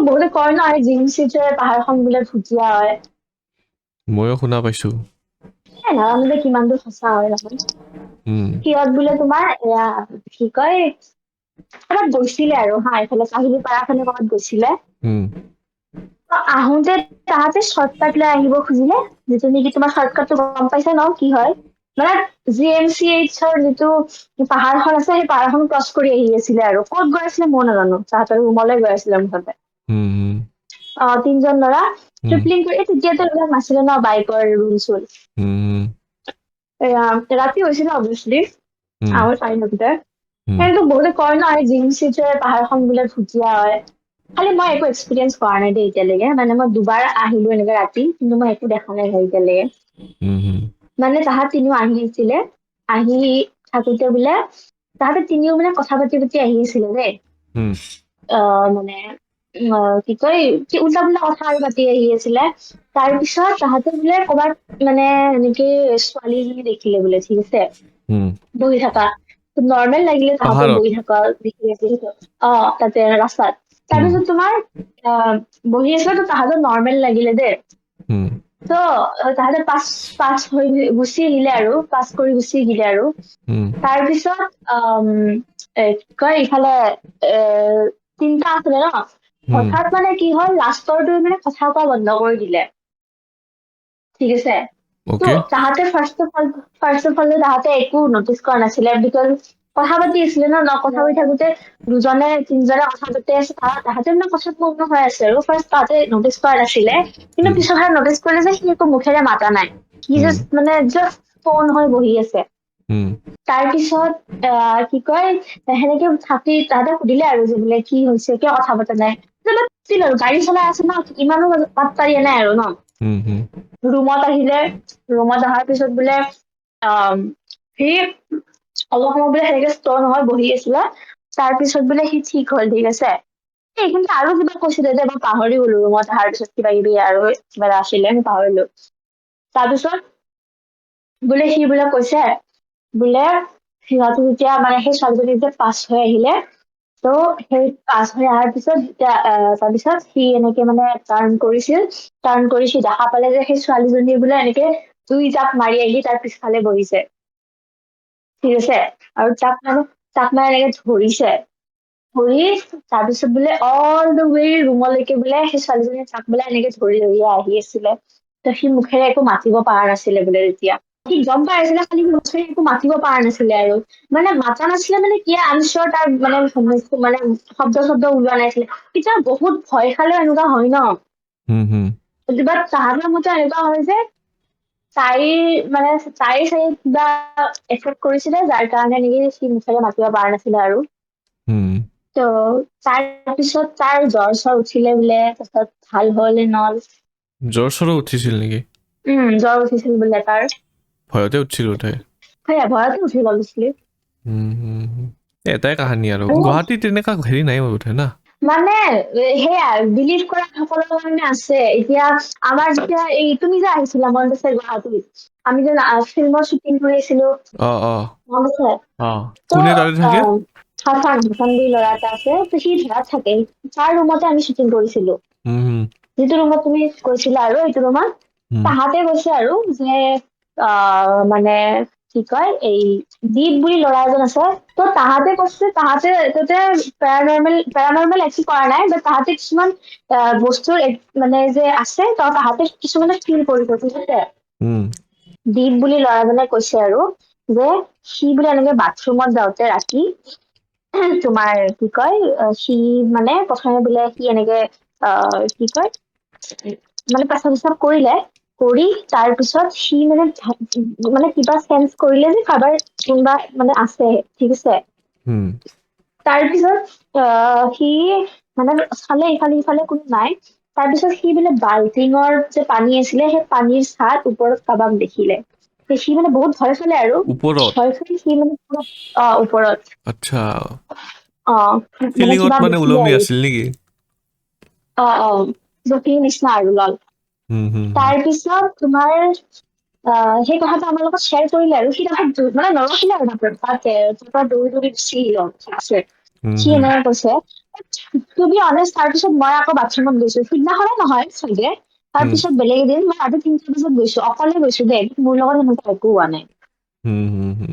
বহুতে কয় ন জিম চিটোৱে পাহাৰখন বোলে ভুটীয়া হয় ময়ো শুনা পাইছো নাজানো যে কিমান দূৰ সঁচা হয় নহয় সিহঁত বোলে তোমাৰ এয়া কি কয় ক'ৰবাত গৈছিলে আৰু হা এইফালে কাহিলী পাৰাফালে ক'ৰবাত গৈছিলে আহোঁতে তাহাঁতে শ্বৰ্টকাট লৈ আহিব খুজিলে যিটো নেকি তোমাৰ শ্বৰ্টকাটটো গম পাইছা ন কি হয় মানে GMCHৰ যিটো পাহাৰখন আছে সেই পাহাৰখন ক্ৰছ কৰি আহি আছিলে আৰু ক'ত গৈ আছিলে মই নাজানো তাহাঁতৰ ৰুমলৈ গৈ আছিলে মুঠতে তিনজন ল'ৰা ট্ৰিপলিং কৰি তেতিয়াতো এইবিলাক নাছিলে ন বাইকৰ ৰুল চুল ৰাতি হৈছিল অবভিয়াছলি আহোঁ চাৰি নগিটাৰ কিন্তু বহুতে কয় ন জিম চিটোৱে পাহাৰখন বোলে ভুটীয়া হয় খালি মই একো এক্সপিৰিয়েঞ্চ কৰা নাই দেই এতিয়ালৈকে মানে মই দুবাৰ আহিলো এনেকে ৰাতি কিন্তু মই একো দেখা নাই এতিয়ালৈকে মানে তাহাঁত তিনিও আহিছিলে আহি থাকোতে বোলে তাহাঁতে তিনিও মানে কথা পাতি পাতি আহি আছিলে দেই মানে কি কয় উল্টা পুল্টা কথা আৰু পাতি আহি আছিলে তাৰপিছত তাহাঁতে বোলে ক'ৰবাত মানে এনেকে ছোৱালী এজনী দেখিলে বোলে ঠিক আছে বহি থকা নৰ্মেল লাগিলে তাহাঁতৰ পাহাৰত বহি থকা দেখি তাতে ৰাস্তাত তাৰপিছত তোমাৰ বহি আছিলে তো তাহাঁতৰ নৰ্মেল লাগিলে দেই তো তাহাঁতে পাছ হৈ গুচি আহিলে আৰু পাছ কৰি গুচি আহিলে আৰু তাৰপিছত কি কয় ইফালে এ তিনটা আছিলে ন হঠাৎ মানে কি হ'ল লাষ্টৰটোৱে মানে কথা কোৱা বন্ধ কৰি দিলে ঠিক আছে তো অকে তাহাঁতে ফাৰ্ষ্ট অফ অল তাহাঁতে একো নটিচ কৰা নাছিলে বিকজ কথা পাতি আছিলে ন কথা পাতি থাকোতে দুজনে তিনজনে কথা পাতি আছে তাহাঁতে মানে কথাত মগ্ন হৈ আছে আৰু ফাৰ্ষ্ট তাহাঁতে নটিচ কৰা নাছিলে কিন্তু পিছত নটিচ কৰিলে যে সি একো মুখেৰে মাতা নাই সি জাষ্ট ফোন হৈ বহি আছে তাৰপিছত কি কয় সেনেকে থাকি তাহাঁতে সুধিলে আৰু যে বোলে কি হৈছে কিয় কথা পতা নাই আৰু গাড়ী চলাই আছে ন ইমানো পাত্তা দিয়া নাই আৰু ন ৰুমত আহিলে ৰুমত অহাৰ পিছত বোলে সি অলপ সময় বোলে সেনেকে ষ্টন হৈ বহি আছিলে তাৰপিছত বোলে সি ঠিক হ'ল ঠিক আছে কিন্তু আৰু কিবা কৈছিলে যে মই পাহৰি গলো ৰুমত অহাৰ পিছত কিবা কিবি আৰু কিবা এটা আছিলে মই পাহৰিলো তাৰপিছত বোলে সি বোলে কৈছে বোলে সিহঁতে যেতিয়া মানে সেই ছোৱালীজনী যেতিয়া পাছ হৈ আহিলে তো সেই পাছ হৈ অহাৰ পিছত যেতিয়া তাৰপিছত সি এনেকে মানে টাৰ্ণ কৰি সি দেখা পালে যে সেই ছোৱালীজনী বোলে এনেকে দুই জাপ মাৰি আহি তাৰ পিছফালে বহিছে ঠিক আছে আৰু তাক মানে এনেকে ধৰিছে ধৰি তাৰপিছত বোলে অল দ্য ৱে ৰুমলৈকে বোলে সেই ছোৱালীজনীয়ে তাক বোলে এনেকে ধৰি ধৰি আহি আছিলে ত সি মুখেৰে একো মাতিব পৰা নাছিলে বোলে তেতিয়া সি গম পাই আছিলে খালি মুখেৰে একো মাতিব পৰা নাছিলে আৰু মানে মাতা নাছিলে মানে কি আনচিয়ৰ তাৰ মানে মানে শব্দ ওলোৱা নাছিলে তেতিয়া বহুত ভয় খালে এনেকুৱা হয় ন কিবা তাহাঁতৰ মতে এনেকুৱা হয় যে তাইৰ চাগে কিবা এফেক্ট কৰিছিলে যাৰ কাৰণে নেকি সি মুখেৰে মাতিব পৰা নাছিলে আৰু তো তাৰ পিছত তাৰ জ্বৰ চৰ উঠিলে বোলে তাৰপিছত ভাল হল নল জ্বৰ চৰো উঠিছিল নেকি জ্বৰ উঠিছিল বোলে তাৰ ভয়তে উঠিছিল উঠাই ভয়তে উঠি গলিছিলে এটাই কাহানী আৰু গুৱাহাটীত তেনেকা হেৰি নাই উঠে না মানে সেয়া বিলিভ কৰা সকলৰ কাৰণে আছে এতিয়া আমাৰ যেতিয়া এই তুমি যে আহিছিলা মনত আছে গুৱাহাটীত আমি যে ফিল্মৰ শ্বুটিং কৰিছিলো মনত আছে তো কোনে তাতে থাকে হাছান বুলি ল'ৰা এটা আছে সি ধৰাত থাকে তাৰ ৰুমতে আমি শ্বুটিং কৰিছিলো যিটো ৰুমত তুমি গৈছিলা আৰু এইটো ৰুমত তাহাঁতে কৈছে আৰু যে মানে কি কয় এই দ্বীপ বুলি ল'ৰা এজন আছে তো তাহাঁতে কৈছে তাহাঁতে তাতে পেৰানৰ্মেল একো কৰা নাই বাট তাহাঁতে কিছুমান বস্তুৰ মানে যে আছে তাহাঁতে কিছুমানে ফিল কৰিব ঠিক আছে দ্বীপ বুলি ল'ৰাজনে কৈছে আৰু যে সি বোলে এনেকে বাথৰুমত যাওঁতে ৰাতি তোমাৰ কি কয় সি মানে প্ৰথমে বোলে সি এনেকে কি কয় মানে পেচাব চেচাব কৰিলে কৰি তাৰ পিছত সি মানে কিবা চেঞ্চ কৰিলে যে কাৰোবাৰ কোনোবা মানে আছে ঠিক আছে তাৰপিছত সি মানে চালে ইফালে সিফালে কোনো নাই তাৰপিছত সি বোলে বাল্টিঙৰ যে পানী আছিলে সেই পানীৰ চাত ওপৰত কাৰোবাক দেখিলে সি মানে বহুত ভয় খালে আৰু ওপৰত ভয় খালি সি মানে ওপৰত আচ্ছা মানে ফিলিঙত কিবা মানে দেখিলে ওলমি আৰু আছিল নেকি জখিৰ নিচিনা আৰু লল তাৰপিছত তোমাৰ সেই কথাটো আমাৰ লগত শ্বেয়াৰ কৰিলে আৰু সি মানে নৰখিলে আৰু তাতে তাৰ পৰা দৌৰি দৌৰি গুচি আহিল আছে সি এনেকে কৈছে টু বি অনেষ্ট তাৰপিছত মই আকৌ বাথৰুমত গৈছো সিদিনাখনে নহয় চাগে উম, তাৰপিছত বেলেগ এদিন মই ৰাতি 3টা বজাত গৈছো অকলে গৈছো দেই মোৰ লগত সেনেকুৱা একো হোৱা নাই হুম, হুম, হুম।